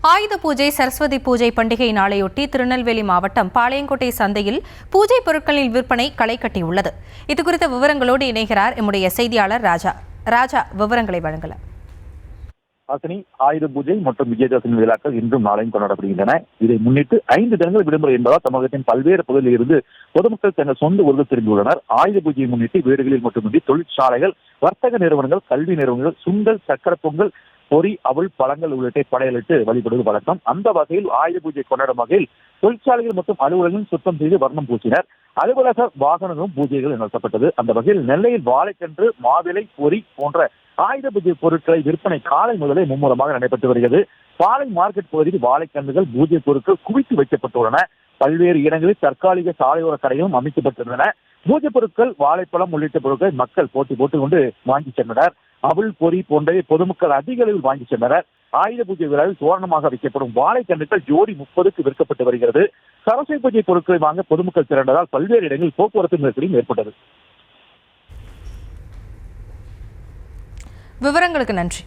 ஆயுத பூஜை, சரஸ்வதி பூஜை பண்டிகை நாளையொட்டி திருநெல்வேலி மாவட்டம் பாளையங்கோட்டை சந்தையில் பூஜை பொருட்களின் விற்பனை களை கட்டியுள்ளது. இதுகுறித்த விவரங்களோடு இணைகிறார் எம்முடைய செய்தியாளர் ராஜா. விவரங்களை வழங்கலாம். ஆயுத பூஜை மற்றும் விஜயதசமி விழாக்கள் இன்றும் நாளையும் கொண்டாடப்படுகின்றன. இதை முன்னிட்டு 5 தினங்கள் விடுமுறை என்பதால் தமிழகத்தின் பல்வேறு பகுதிகளில் இருந்து பொதுமக்கள் தங்கள் சொந்த ஊர்கள் திரும்பியுள்ளனர். ஆயுத பூஜையை முன்னிட்டு வீடுகளில் மட்டுமின்றி தொழிற்சாலைகள், வர்த்தக நிறுவனங்கள், கல்வி நிறுவனங்கள் சுண்டல், சக்கர பொங்கல், பொறி, அவள், பழங்கள் உள்ளிட்ட படையலிட்டு வழிபடுவது வழக்கம். அந்த வகையில் ஆயுத பூஜை கொண்டாடும் வகையில் தொழிற்சாலைகள் மற்றும் அலுவலகங்களும் சுத்தம் செய்து வர்ணம் பூசினர். அலுவலக வாகனங்களும் பூஜைகள் நடத்தப்பட்டது. அந்த வகையில் நெல்லையில் வாழைக்கன்று, மாவிலை, பொறி போன்ற ஆயுத பூஜை பொருட்களை விற்பனை காலை முதலே மும்முரமாக நடைபெற்று வருகிறது. பாலை மார்க்கெட் பகுதியில் வாழைக்கன்றுகள், பூஜை பொருட்கள் குவித்து வைக்கப்பட்டுள்ளன. பல்வேறு இடங்களில் தற்காலிக சாலையோர கடைகளும் அமைக்கப்பட்டிருந்தன. பூஜை பொருட்கள், வாழைப்பழம் உள்ளிட்ட பொருட்களை மக்கள் போட்டி போட்டுக் கொண்டு வாங்கி சென்றனர். அவள், பொறி போன்றவை பொதுமக்கள் அதிக அளவில் வாங்கி சென்றனர். ஆயுத பூஜை விழாவில் தோரணமாக வைக்கப்படும் வாழைக்கன்றுகள் ஜோடி 30க்கு விற்கப்பட்டு வருகிறது. சரஸ்வதி பூஜை பொருட்களை வாங்க பொதுமக்கள் திரண்டதால் பல்வேறு இடங்களில் போக்குவரத்து நெருக்கடியும் ஏற்பட்டது. விவரங்களுக்கு நன்றி.